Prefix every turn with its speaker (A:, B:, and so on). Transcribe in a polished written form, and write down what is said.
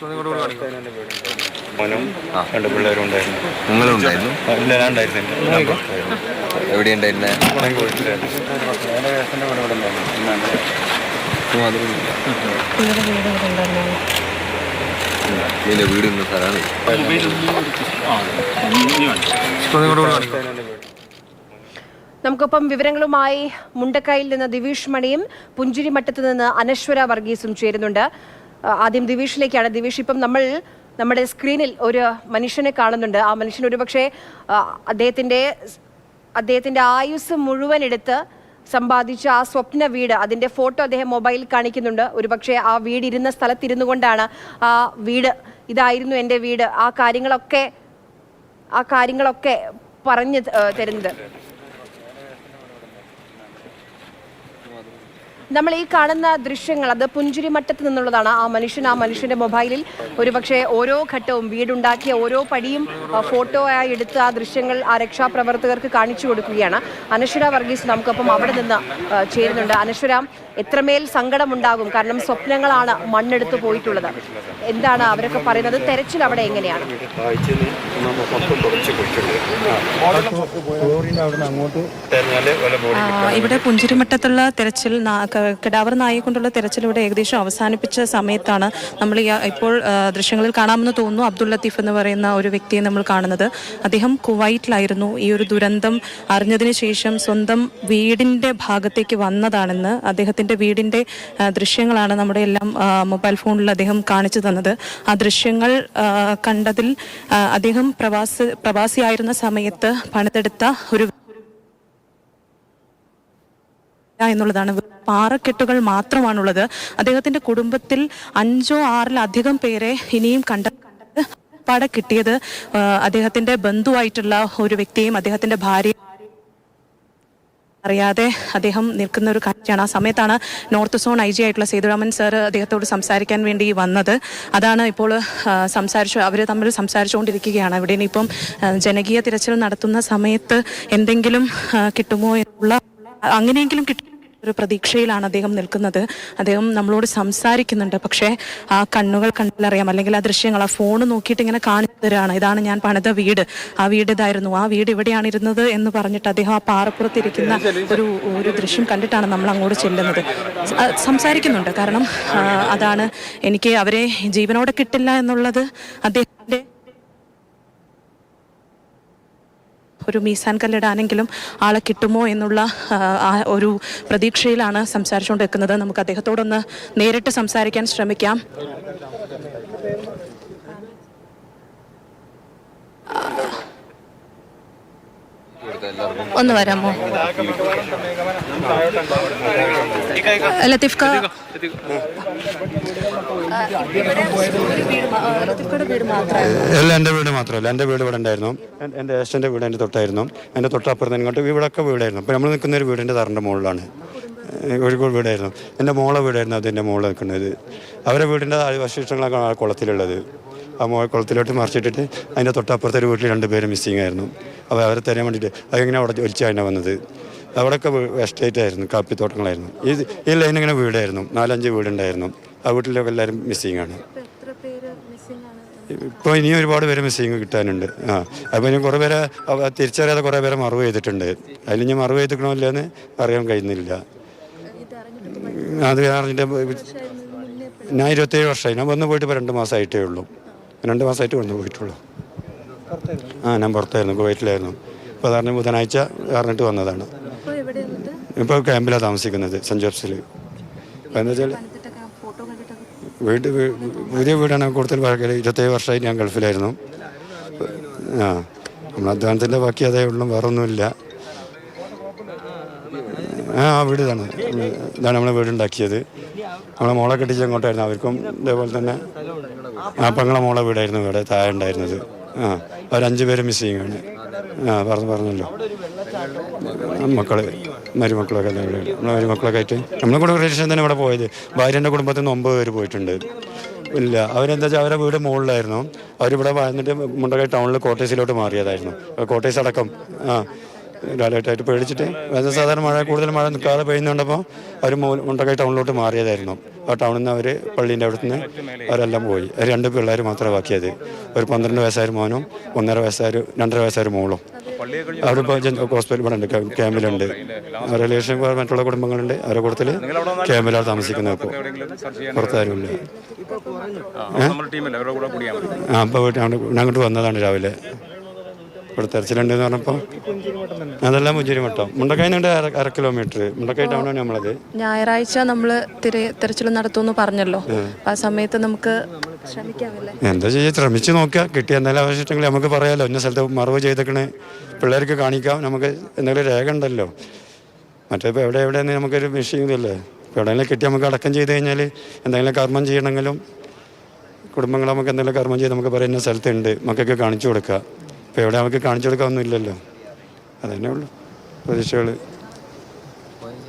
A: മോനും രണ്ട് പിള്ളേരും ഉണ്ടായിരുന്നു.
B: നിങ്ങളുണ്ടായിരുന്നു?
A: ഇല്ല, ഞാൻ ഉണ്ടായിരുന്നില്ല.
B: എവിടെയുണ്ടായിരുന്നേ? നിന്റെ വീട് ഇന്ന സ്ഥലമാണ്.
C: നമുക്കൊപ്പം വിവരങ്ങളുമായി മുണ്ടക്കയിൽ നിന്ന് ദിവിഷ് മണിയും പുഞ്ചിരിമട്ടത്ത് നിന്ന് അനശ്വര വർഗീസും ചേരുന്നുണ്ട്. ആദ്യം ദിവിഷിലേക്കാണ്. ദിവിഷ്, ഇപ്പം നമ്മുടെ സ്ക്രീനിൽ ഒരു മനുഷ്യനെ കാണുന്നുണ്ട്. ആ മനുഷ്യൻ ഒരുപക്ഷെ അദ്ദേഹത്തിന്റെ ആയുസ് മുഴുവൻ എടുത്ത് സമ്പാദിച്ച ആ സ്വപ്ന വീട്, അതിന്റെ ഫോട്ടോ അദ്ദേഹം മൊബൈലിൽ കാണിക്കുന്നുണ്ട്. ഒരുപക്ഷെ ആ വീട് ഇരുന്ന സ്ഥലത്തിരുന്നു കൊണ്ടാണ് ആ വീട്, ഇതായിരുന്നു എൻ്റെ വീട്, ആ കാര്യങ്ങളൊക്കെ പറഞ്ഞു തരുന്നത്. നമ്മൾ ഈ കാണുന്ന ദൃശ്യങ്ങൾ അത് പുഞ്ചിരിമട്ടത്ത് നിന്നുള്ളതാണ്. ആ മനുഷ്യന്റെ മൊബൈലിൽ ഒരുപക്ഷെ ഓരോ ഘട്ടവും വീടുണ്ടാക്കിയ ഓരോ പടിയും ഫോട്ടോ ആയി എടുത്ത് ആ ദൃശ്യങ്ങൾ ആ രക്ഷാപ്രവർത്തകർക്ക് കാണിച്ചു കൊടുക്കുകയാണ്. അനശ്വര വർഗീസ് നമുക്കൊപ്പം അവിടെ നിന്ന് ചേരുന്നുണ്ട്. അനശ്വര, എത്രമേൽ സങ്കടമുണ്ടാകും? കാരണം സ്വപ്നങ്ങളാണ് മണ്ണെടുത്ത് പോയിട്ടുള്ളത്. എന്താണ് അവരൊക്കെ പറയുന്നത്? തെരച്ചിൽ അവിടെ എങ്ങനെയാണ്?
D: ഇവിടെ പുഞ്ചിരിമട്ടത്തുള്ള തെരച്ചിൽ, കടാവർ നായയെ കൊണ്ടുള്ള തെരച്ചിൽ ഇവിടെ ഏകദേശം അവസാനിപ്പിച്ച സമയത്താണ് നമ്മൾ ഇപ്പോൾ ദൃശ്യങ്ങളിൽ കാണാമെന്ന് തോന്നുന്നു. അബ്ദുൾ ലത്തീഫ് എന്ന് പറയുന്ന ഒരു വ്യക്തിയെ നമ്മൾ കാണുന്നത്. അദ്ദേഹം കുവൈറ്റിലായിരുന്നു. ഈ ഒരു ദുരന്തം അറിഞ്ഞതിന് ശേഷം സ്വന്തം വീടിന്റെ ഭാഗത്തേക്ക് വന്നതാണെന്ന്, അദ്ദേഹത്തിന്റെ വീടിന്റെ ദൃശ്യങ്ങളാണ് നമ്മുടെ എല്ലാം മൊബൈൽ ഫോണിൽ അദ്ദേഹം കാണിച്ചു തന്നത്. ആ ദൃശ്യങ്ങൾ കണ്ടതിൽ അദ്ദേഹം പ്രവാസിയായിരുന്ന സമയത്ത് പണിതെടുത്ത ഒരു എന്നുള്ളതാണ്. പാറക്കെട്ടുകൾ മാത്രമാണുള്ളത്. അദ്ദേഹത്തിന്റെ കുടുംബത്തിൽ 5 or 6 പേരെ ഇനിയും പാടെ കിട്ടിയത് അദ്ദേഹത്തിന്റെ ബന്ധുവായിട്ടുള്ള ഒരു വ്യക്തിയും അദ്ദേഹത്തിന്റെ ഭാര്യ അറിയാതെ അദ്ദേഹം നിൽക്കുന്ന ഒരു കാഴ്ചയാണ്. ആ സമയത്താണ് നോർത്ത് സോൺ IG ആയിട്ടുള്ള സേതുരാമൻ സാർ അദ്ദേഹത്തോട് സംസാരിക്കാൻ വേണ്ടി വന്നത്. അതാണ് ഇപ്പോൾ അവർ തമ്മിൽ സംസാരിച്ചുകൊണ്ടിരിക്കുകയാണ്. ഇവിടെ ഇനിയിപ്പം ജനകീയ തിരച്ചിൽ നടത്തുന്ന സമയത്ത് എന്തെങ്കിലും കിട്ടുമോ എന്നുള്ള, അങ്ങനെയെങ്കിലും ഒരു പ്രതീക്ഷയിലാണ് അദ്ദേഹം നിൽക്കുന്നത്. അദ്ദേഹം നമ്മളോട് സംസാരിക്കുന്നുണ്ട്. പക്ഷേ ആ കണ്ണുകൾ കണ്ടിലറിയാം, അല്ലെങ്കിൽ ആ ദൃശ്യങ്ങൾ, ആ ഫോൺ നോക്കിയിട്ട് ഇങ്ങനെ കാണിച്ചു തരാണ്. ഇതാണ് ഞാൻ പണിത വീട്, ആ വീട് ഇതായിരുന്നു, ആ വീട് ഇവിടെയാണ് ഇരുന്നത് എന്ന് പറഞ്ഞിട്ട് അദ്ദേഹം ആ പാറപ്പുറത്തിരിക്കുന്ന ഒരു ദൃശ്യം കണ്ടിട്ടാണ് നമ്മൾ അങ്ങോട്ട് ചെല്ലുന്നത്. സംസാരിക്കുന്നുണ്ട്. കാരണം അതാണ് എനിക്ക് അവരെ ജീവനോടെ കിട്ടില്ല എന്നുള്ളത് അദ്ദേഹത്തിന്റെ ഒരു മീസാൻ കല്ലിടാനെങ്കിലും ആളെ കിട്ടുമോ എന്നുള്ള ഒരു പ്രതീക്ഷയിലാണ് സംസാരിച്ചുകൊണ്ട് വെക്കുന്നത്. നമുക്ക് അദ്ദേഹത്തോടൊന്ന് നേരിട്ട് സംസാരിക്കാൻ ശ്രമിക്കാം. ഒന്ന് വരാമോ? ലത്തീഫ്
E: അല്ല, എൻ്റെ വീട് മാത്രമല്ല, എൻ്റെ വീട് ഇവിടെ ഉണ്ടായിരുന്നു. എൻ്റെ ജ്യേഷ്ഠൻ്റെ വീട് എൻ്റെ തൊട്ടായിരുന്നു. എൻ്റെ തൊട്ടപ്പുറത്ത് ഇങ്ങോട്ട് ഇവിടെയൊക്കെ വീടായിരുന്നു. അപ്പോൾ നമ്മൾ നിൽക്കുന്ന ഒരു വീടിൻ്റെ തറൻ്റെ മുകളിലാണ്. കോഴിക്കോട് വീടായിരുന്നു. എൻ്റെ മോളെ വീടായിരുന്നു അതിൻ്റെ മുകളിൽ നിൽക്കുന്നത്. അവരെ വീടിൻ്റെ അവശിഷ്ടങ്ങളൊക്കെ ആ കുളത്തിലുള്ളത്. ആ കുളത്തിലോട്ട് മറിച്ചിട്ടിട്ട് അതിൻ്റെ തൊട്ടപ്പുറത്തെ ഒരു വീട്ടിൽ 2 പേര് മിസ്സിങ് ആയിരുന്നു. അപ്പോൾ അവരെ തരാൻ വേണ്ടിയിട്ട് അതെങ്ങനെ അവിടെ ഒലിച്ചാണ് വന്നത്. അവിടെയൊക്കെ എസ്റ്റേറ്റ് ആയിരുന്നു, കാപ്പിത്തോട്ടങ്ങളായിരുന്നു. ഈ ലൈൻ ഇങ്ങനെ വീടായിരുന്നു, 4-5 വീടുണ്ടായിരുന്നു. ആ വീട്ടിലൊക്കെ എല്ലാവരും മിസ്സിങ് ആണ്. ഇപ്പോൾ ഇനിയും ഒരുപാട് പേര് മിസ്സിങ് കിട്ടാനുണ്ട്. അപ്പോൾ ഇനി കുറേ പേരെ തിരിച്ചറിയാതെ കുറേ പേരെ മറവ് ചെയ്തിട്ടുണ്ട്. അതിൽ ഇനി മറവ് ചെയ്തിക്കണമില്ലെന്ന് അറിയാൻ കഴിയുന്നില്ല. അത് അറിഞ്ഞിട്ട് ഞാൻ 27 വർഷമായി. ഞാൻ വന്ന് പോയിട്ട് ഇപ്പോൾ 2 മാസമായിട്ടേ ഉള്ളൂ. 2 മാസമായിട്ട് വന്ന് പോയിട്ടുള്ളൂ. ഞാൻ പുറത്തായിരുന്നു, കുവൈറ്റിലായിരുന്നു. ഇപ്പോൾ അതാണ് ബുധനാഴ്ച അറിഞ്ഞിട്ട് വന്നതാണ്. ഇപ്പോൾ ക്യാമ്പിലാണ് താമസിക്കുന്നത്, സെൻറ്റ് ജോബ്സിൽ. അപ്പോൾ എന്താ വെച്ചാൽ പുതിയ വീടാണ് കൂടുതൽ പഴക്കൽ. 27 വർഷമായി ഞാൻ ഗൾഫിലായിരുന്നു. നമ്മൾ അധ്വാനത്തിൻ്റെ ബാക്കി അതേ ഉള്ളൂ, വേറെ ഒന്നുമില്ല. വീട് ഇതാണ് നമ്മളെ വീടുണ്ടാക്കിയത്. നമ്മളെ മോളെ കെട്ടിച്ച് അങ്ങോട്ടായിരുന്നു. അവർക്കും ഇതേപോലെ തന്നെ പെങ്ങളെ മോളെ വീടായിരുന്നു ഇവിടെ താഴെ ഉണ്ടായിരുന്നത്. അവർ 5 പേര് മിസ്സിങ് ആണ്. പറഞ്ഞല്ലോ, മരുമക്കളൊക്കെ നമ്മളെ മരുമക്കളൊക്കെ ആയിട്ട് നമ്മളെ കൂടെ റിലേഷൻ തന്നെ ഇവിടെ പോയത്. ഭാര്യൻ്റെ കുടുംബത്തിൽ നിന്ന് 9 പേര് പോയിട്ടുണ്ട്. ഇല്ല, അവരെന്താ വെച്ചാൽ അവരുടെ വീട് മുകളിലായിരുന്നു. അവരിവിടെ വന്നിട്ട് മുണ്ടക്കൈ ടൗണിൽ കോട്ടേഴ്സിലോട്ട് മാറിയതായിരുന്നു. കോട്ടേഴ്സ് അടക്കം ലാലേട്ടായിട്ട് പേടിച്ചിട്ട് സാധാരണ കൂടുതൽ മഴ നിൽക്കാതെ പെയ്യുന്നുണ്ടപ്പോൾ അവർ മുണ്ടക്കൈ ടൗണിലോട്ട് മാറിയതായിരുന്നു. ആ ടൗണിൽ നിന്ന് അവർ പള്ളീൻ്റെ അവിടെ നിന്ന് അവരെല്ലാം പോയി. 2 പിള്ളേർ മാത്രമേ ബാക്കിയത്. ഒരു 12 വയസ്സായ മോനും 2.5 വയസ്സായ മോളും. അവരിപ്പോൾ ഹോസ്പിറ്റൽ ഇവിടെ ഉണ്ട്, ക്യാമ്പിലുണ്ട്. റിലേഷൻ മറ്റുള്ള കുടുംബങ്ങളുണ്ട്, അവരുടെ കൂട്ടത്തിൽ ക്യാമ്പിലാണ് താമസിക്കുന്നത്. ഇപ്പോൾ പുറത്താരുമില്ല. അപ്പോൾ അങ്ങോട്ട് വന്നതാണ് രാവിലെ. ഇവിടെ തെരച്ചിലുണ്ടെന്ന് പറഞ്ഞപ്പോൾ അതെല്ലാം മുഞ്ചേരിമട്ടം. മുണ്ടക്കായിന്നുണ്ട് 1/2 കിലോമീറ്റർ. മുണ്ടക്കായി ടൗണാണ് നമ്മളത്.
D: ഞായറാഴ്ച നമ്മൾ തിരച്ചിൽ നടത്തുമെന്ന് പറഞ്ഞല്ലോ. ആ സമയത്ത് നമുക്ക് ശ്രമിക്കാമല്ലേ?
E: എന്താ ചെയ്യുക, ശ്രമിച്ച് നോക്കുക. കിട്ടിയ എന്തെങ്കിലും ആവശ്യമുണ്ടെങ്കിൽ നമുക്ക് പറയാമല്ലോ. ഇന്ന സ്ഥലത്ത് മറവ് ചെയ്തേക്കണേ, പിള്ളേർക്ക് കാണിക്കാം. നമുക്ക് എന്തെങ്കിലും രേഖ ഉണ്ടല്ലോ. മറ്റേ ഇപ്പോൾ എവിടെയെന്ന് നമുക്കൊരു വിഷയമില്ലല്ലേ. ഇപ്പോൾ എവിടെയെങ്കിലും കിട്ടി നമുക്ക് അടക്കം ചെയ്ത് കഴിഞ്ഞാൽ എന്തെങ്കിലും കർമ്മം ചെയ്യണമെങ്കിലും കുടുംബങ്ങൾ നമുക്ക് എന്തെങ്കിലും കർമ്മം ചെയ്ത് നമുക്ക് പറയുന്ന സ്ഥലത്തുണ്ട്, മക്കൾക്ക് കാണിച്ചു കൊടുക്കുക. ഇപ്പോൾ എവിടെ നമുക്ക് കാണിച്ചു കൊടുക്കാനൊന്നും ഇല്ലല്ലോ. അതന്നെ ഉള്ളൂ പ്രതീക്ഷകൾ.